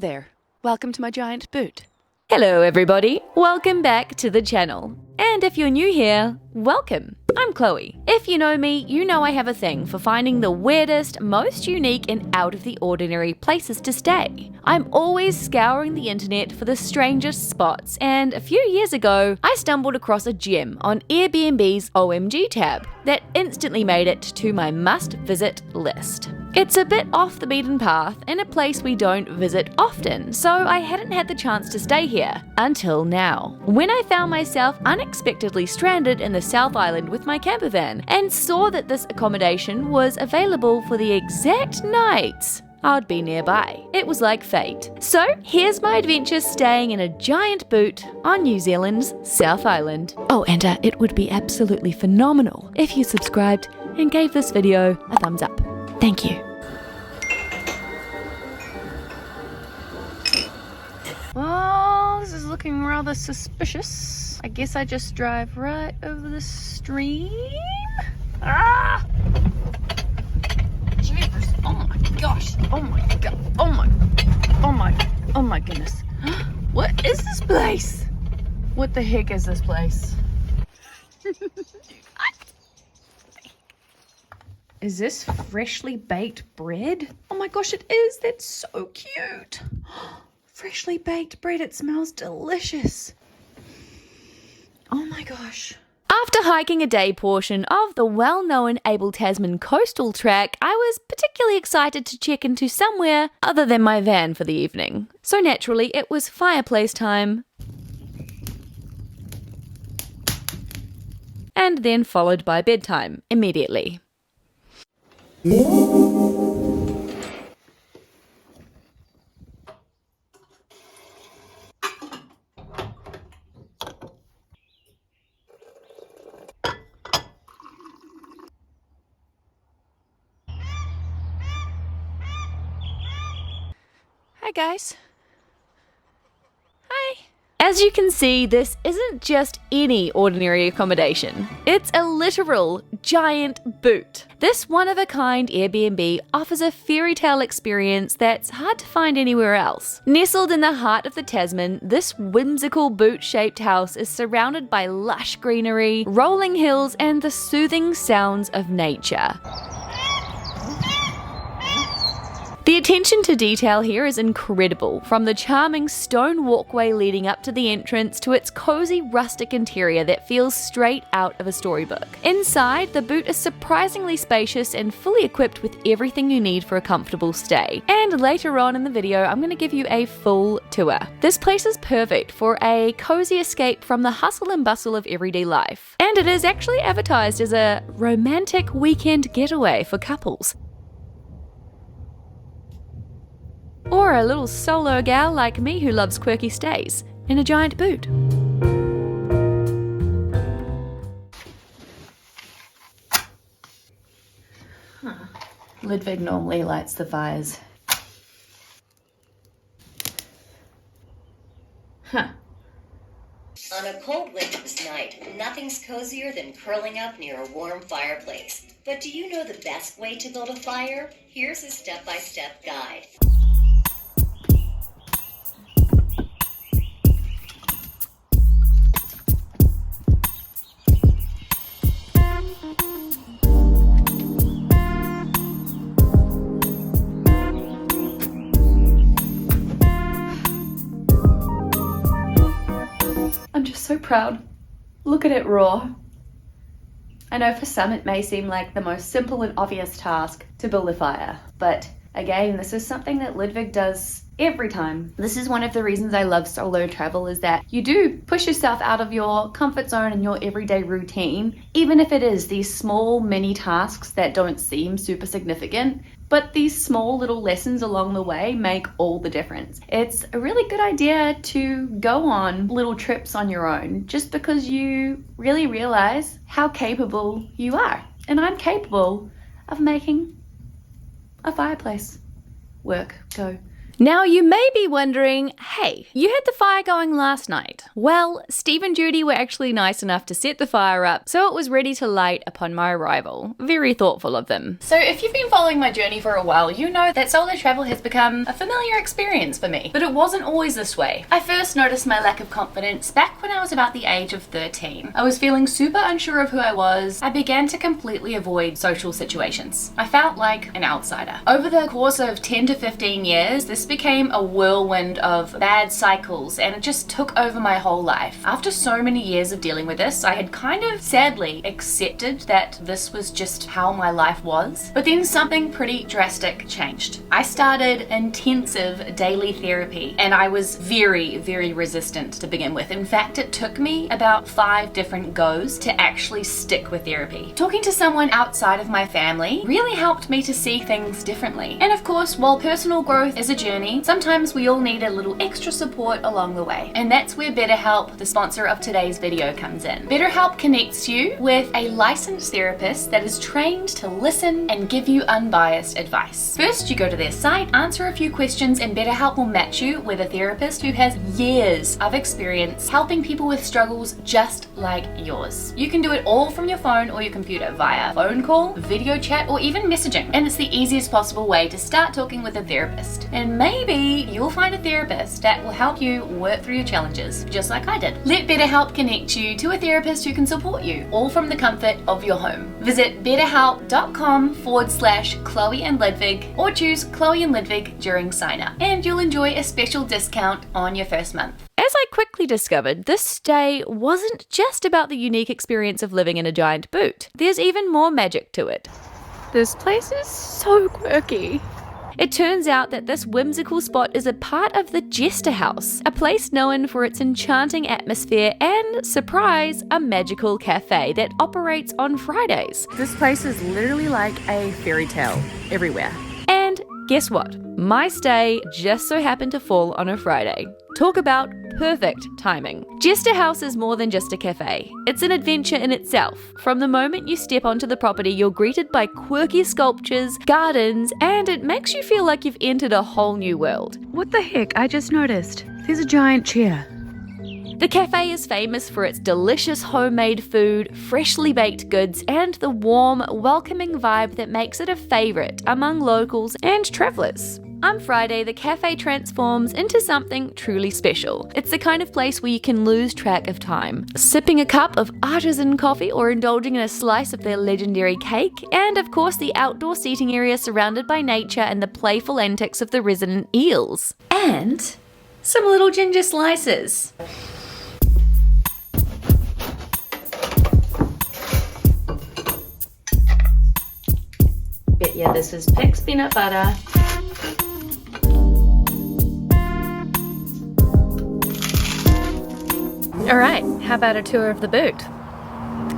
there. Welcome to my giant boot. Hello everybody, welcome back to the channel. And if you're new here, welcome. I'm Chloe. If you know me, you know I have a thing for finding the weirdest, most unique and out of the ordinary places to stay. I'm always scouring the internet for the strangest spots, and a few years ago, I stumbled across a gem on Airbnb's OMG tab that instantly made it to my must-visit list. It's a bit off the beaten path in a place we don't visit often, so I hadn't had the chance to stay here until now. When I found myself unexpectedly stranded in the South Island with my camper van and saw that this accommodation was available for the exact nights I'd be nearby. It was like fate. So here's my adventure staying in a giant boot on New Zealand's South Island. Oh, and it would be absolutely phenomenal if you subscribed and gave this video a thumbs up. Thank you. Well, this is looking rather suspicious. I guess I just drive right over the stream. Ah! Jeepers. Oh my gosh. Oh my god. Oh my goodness. What is this place? What the heck is this place? Is this freshly baked bread? Oh my gosh, it is. That's so cute. Freshly baked bread. It smells delicious. Oh my gosh. After hiking a day portion of the well-known Abel Tasman coastal track, I was particularly excited to check into somewhere other than my van for the evening. So naturally, it was fireplace time. And then followed by bedtime immediately. Hi guys. Hi. As you can see, this isn't just any ordinary accommodation. It's a literal giant boot. This one-of-a-kind Airbnb offers a fairy tale experience that's hard to find anywhere else. Nestled in the heart of the Tasman, this whimsical boot-shaped house is surrounded by lush greenery, rolling hills, and the soothing sounds of nature. The attention to detail here is incredible, from the charming stone walkway leading up to the entrance to its cozy rustic interior that feels straight out of a storybook. Inside, the boot is surprisingly spacious and fully equipped with everything you need for a comfortable stay. And later on in the video, I'm going to give you a full tour. This place is perfect for a cozy escape from the hustle and bustle of everyday life. And it is actually advertised as a romantic weekend getaway for couples. Or a little solo gal like me who loves quirky stays in a giant boot. Ludvig normally lights the fires. On a cold winter's night, nothing's cozier than curling up near a warm fireplace. But do you know the best way to build a fire? Here's a step-by-step guide. I'm just so proud. Look at it raw. I know for some it may seem like the most simple and obvious task to build a fire, but again, this is something that Ludvig does every time. This is one of the reasons I love solo travel, is that you do push yourself out of your comfort zone and your everyday routine, even if it is these small mini tasks that don't seem super significant. But these small little lessons along the way make all the difference. It's a really good idea to go on little trips on your own, just because you really realize how capable you are. And I'm capable of making a fireplace work, go. Now you may be wondering, hey, you had the fire going last night. Well, Steve and Judy were actually nice enough to set the fire up so it was ready to light upon my arrival. Very thoughtful of them. So if you've been following my journey for a while, you know that solo travel has become a familiar experience for me. But it wasn't always this way. I first noticed my lack of confidence back when I was about the age of 13. I was feeling super unsure of who I was. I began to completely avoid social situations. I felt like an outsider. Over the course of 10 to 15 years, this became a whirlwind of bad cycles and it just took over my whole life. After so many years of dealing with this, I had kind of sadly accepted that this was just how my life was. But then something pretty drastic changed. I started intensive daily therapy and I was very, very resistant to begin with. In fact, it took me about 5 different goes to actually stick with therapy. Talking to someone outside of my family really helped me to see things differently. And of course, while personal growth is a journey, sometimes we all need a little extra support along the way. And that's where BetterHelp, the sponsor of today's video, comes in. BetterHelp connects you with a licensed therapist that is trained to listen and give you unbiased advice. First, you go to their site, answer a few questions, and BetterHelp will match you with a therapist who has years of experience helping people with struggles just like yours. You can do it all from your phone or your computer via phone call, video chat, or even messaging. And it's the easiest possible way to start talking with a therapist. And maybe you'll find a therapist that will help you work through your challenges, just like I did. Let BetterHelp connect you to a therapist who can support you, all from the comfort of your home. Visit betterhelp.com/Chloe and Ludvig or choose Chloe and Ludvig during sign up, and you'll enjoy a special discount on your first month. As I quickly discovered, this stay wasn't just about the unique experience of living in a giant boot. There's even more magic to it. This place is so quirky. It turns out that this whimsical spot is a part of the Jester House, a place known for its enchanting atmosphere and, surprise, a magical cafe that operates on Fridays. This place is literally like a fairy tale everywhere. And guess what? My stay just so happened to fall on a Friday. Talk about perfect timing. Jester House is more than just a cafe. It's an adventure in itself. From the moment you step onto the property, you're greeted by quirky sculptures, gardens, and it makes you feel like you've entered a whole new world. What the heck? I just noticed. There's a giant chair. The cafe is famous for its delicious homemade food, freshly baked goods, and the warm, welcoming vibe that makes it a favorite among locals and travelers. On Friday, the cafe transforms into something truly special. It's the kind of place where you can lose track of time, sipping a cup of artisan coffee or indulging in a slice of their legendary cake, and of course the outdoor seating area surrounded by nature and the playful antics of the resident eels. And some little ginger slices. Bet yeah, this is Pix peanut butter. Alright, how about a tour of the boot?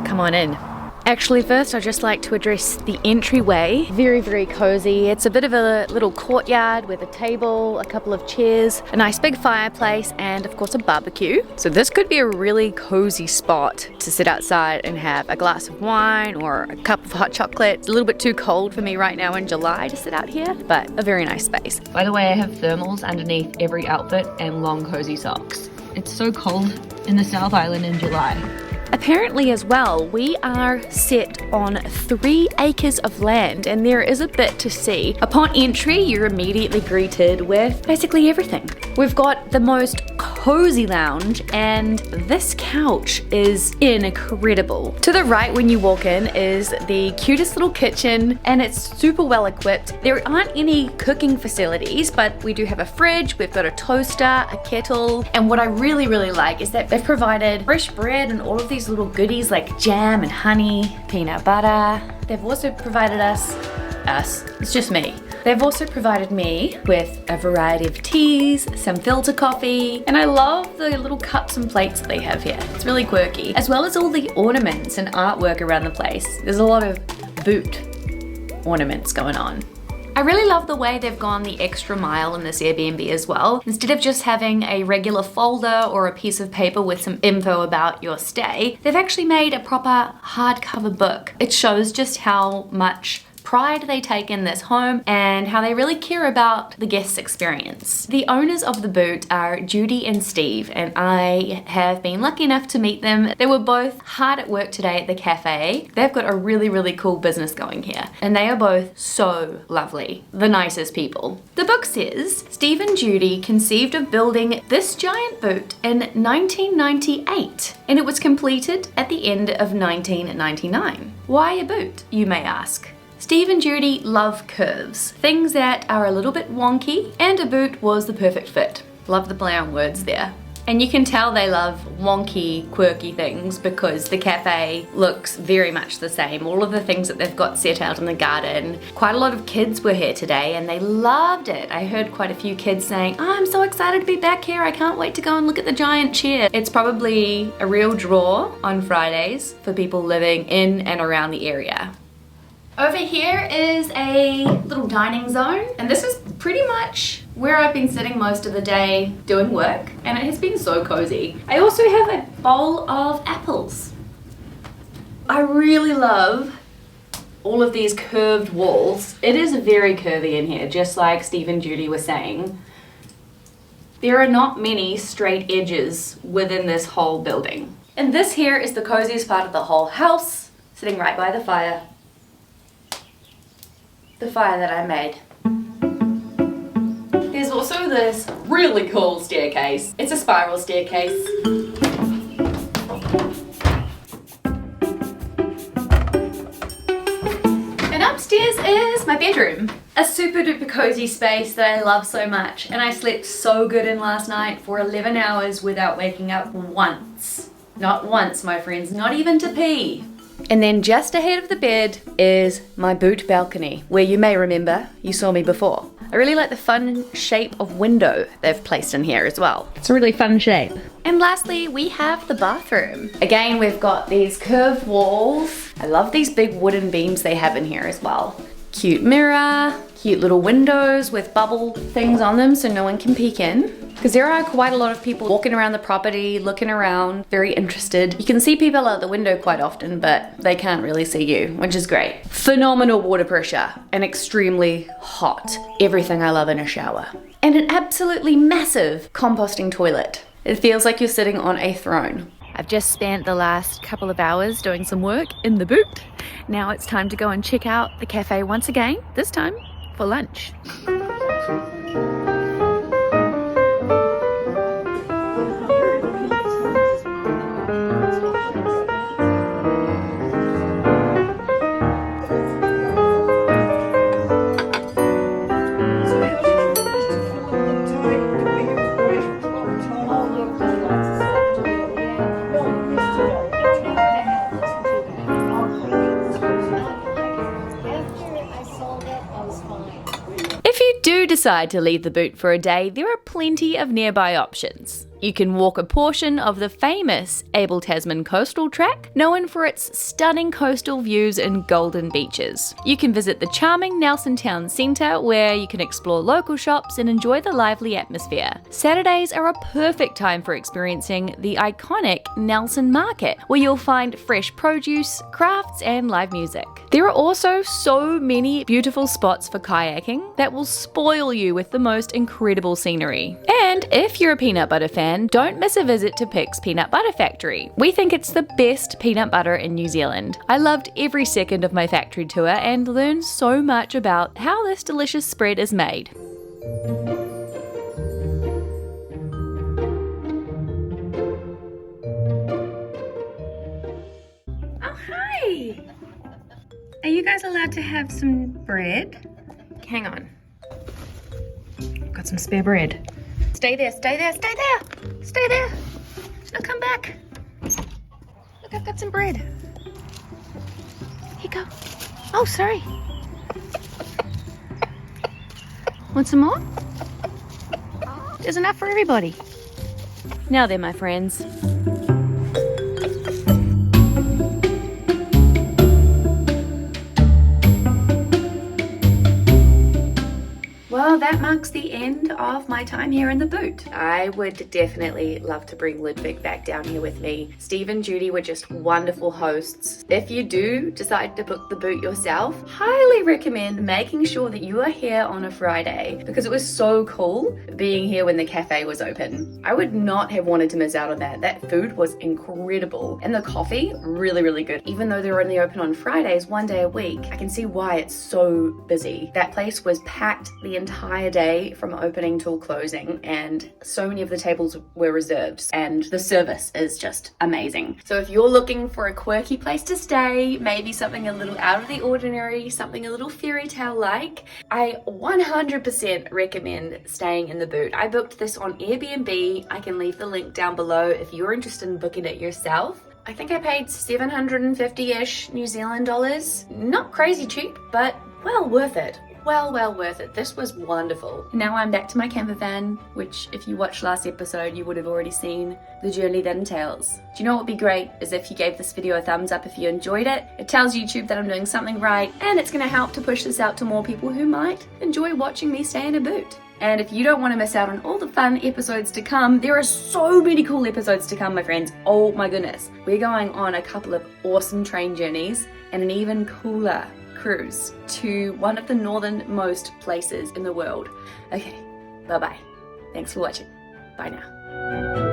Come on in. Actually, first I'd just like to address the entryway. Very, very cozy. It's a bit of a little courtyard with a table, a couple of chairs, a nice big fireplace, and of course a barbecue. So this could be a really cozy spot to sit outside and have a glass of wine or a cup of hot chocolate. It's a little bit too cold for me right now in July to sit out here, but a very nice space. By the way, I have thermals underneath every outfit and long cozy socks. It's so cold in the South Island in July. Apparently as well, we are set on 3 acres of land and there is a bit to see. Upon entry, you're immediately greeted with basically everything. We've got the most cozy lounge and this couch is incredible. To the right when you walk in is the cutest little kitchen and it's super well equipped. There aren't any cooking facilities, but we do have a fridge, we've got a toaster, a kettle, and what I really, really like is that they've provided fresh bread and all of these little goodies like jam and honey, peanut butter. They've also provided us, it's just me. They've also provided me with a variety of teas, some filter coffee, and I love the little cups and plates that they have here. It's really quirky, as well as all the ornaments and artwork around the place. There's a lot of boot ornaments going on. I really love the way they've gone the extra mile in this Airbnb as well. Instead of just having a regular folder or a piece of paper with some info about your stay, they've actually made a proper hardcover book. It shows just how much pride they take in this home and how they really care about the guest's experience. The owners of the boot are Judy and Steve, and I have been lucky enough to meet them. They were both hard at work today at the cafe. They've got a really cool business going here, and they are both so lovely, the nicest people. The book says Steve and Judy conceived of building this giant boot in 1998, and it was completed at the end of 1999. Why a boot, you may ask? Steve and Judy love curves, things that are a little bit wonky, and a boot was the perfect fit. Love the play on words there. And you can tell they love wonky, quirky things because the cafe looks very much the same. All of the things that they've got set out in the garden. Quite a lot of kids were here today and they loved it. I heard quite a few kids saying, "Oh, I'm so excited to be back here. I can't wait to go and look at the giant chair." It's probably a real draw on Fridays for people living in and around the area. Over here is a little dining zone, and this is pretty much where I've been sitting most of the day doing work, and it has been so cozy. I also have a bowl of apples. I really love all of these curved walls. It is very curvy in here, just like Steve and Judy were saying. There are not many straight edges within this whole building. And this here is the coziest part of the whole house, sitting right by the fire. The fire that I made. There's also this really cool staircase. It's a spiral staircase. And upstairs is my bedroom. A super duper cozy space that I love so much, and I slept so good in last night for 11 hours without waking up once. Not once, my friends, not even to pee. And then just ahead of the bed is my boot balcony, where you may remember you saw me before. I really like the fun shape of window they've placed in here as well. It's a really fun shape. And lastly, we have the bathroom. Again, we've got these curved walls. I love these big wooden beams they have in here as well. Cute mirror, cute little windows with bubble things on them so no one can peek in. Because there are quite a lot of people walking around the property, looking around, very interested. You can see people out the window quite often, but they can't really see you, which is great. Phenomenal water pressure and extremely hot. Everything I love in a shower. And an absolutely massive composting toilet. It feels like you're sitting on a throne. I've just spent the last couple of hours doing some work in the boot. Now it's time to go and check out the cafe once again, this time for lunch. If you do decide to leave the boot for a day, there are plenty of nearby options. You can walk a portion of the famous Abel Tasman coastal track, known for its stunning coastal views and golden beaches. You can visit the charming Nelson Town Centre, where you can explore local shops and enjoy the lively atmosphere. Saturdays are a perfect time for experiencing the iconic Nelson Market, where you'll find fresh produce, crafts and live music. There are also so many beautiful spots for kayaking that will spoil you with the most incredible scenery. And if you're a peanut butter fan, don't miss a visit to Pick's Peanut Butter Factory. We think it's the best peanut butter in New Zealand. I loved every second of my factory tour and learned so much about how this delicious spread is made. Oh, hi! Are you guys allowed to have some bread? Hang on. Got some spare bread. Stay there, stay there, stay there! Stay there! Now come back! Look, I've got some bread. Here you go. Oh, sorry. Want some more? There's enough for everybody. Now then, my friends. Well, that marks the end of my time here in the boot. I would definitely love to bring Ludvig back down here with me. Steve and Judy were just wonderful hosts. If you do decide to book the boot yourself, highly recommend making sure that you are here on a Friday, because it was so cool being here when the cafe was open. I would not have wanted to miss out on that. That food was incredible, and the coffee, really, really good. Even though they're only open on Fridays, one day a week, I can see why it's so busy. That place was packed the entire day from opening till closing, and so many of the tables were reserved, and the service is just amazing. So if you're looking for a quirky place to stay, maybe something a little out of the ordinary, something a little fairy tale like, I 100% recommend staying in the boot. I booked this on Airbnb. I can leave the link down below if you're interested in booking it yourself. I think I paid 750-ish New Zealand dollars. Not crazy cheap, but well worth it. Well worth it. This was wonderful. Now I'm back to my camper van, which if you watched last episode, you would have already seen the journey that entails. Do you know what would be great is if you gave this video a thumbs up if you enjoyed it. It tells YouTube that I'm doing something right, and it's gonna help to push this out to more people who might enjoy watching me stay in a boot. And if you don't want to miss out on all the fun episodes to come, there are so many cool episodes to come, my friends. Oh my goodness. We're going on a couple of awesome train journeys and an even cooler cruise to one of the northernmost places in the world. Okay, bye-bye. Thanks for watching. Bye now.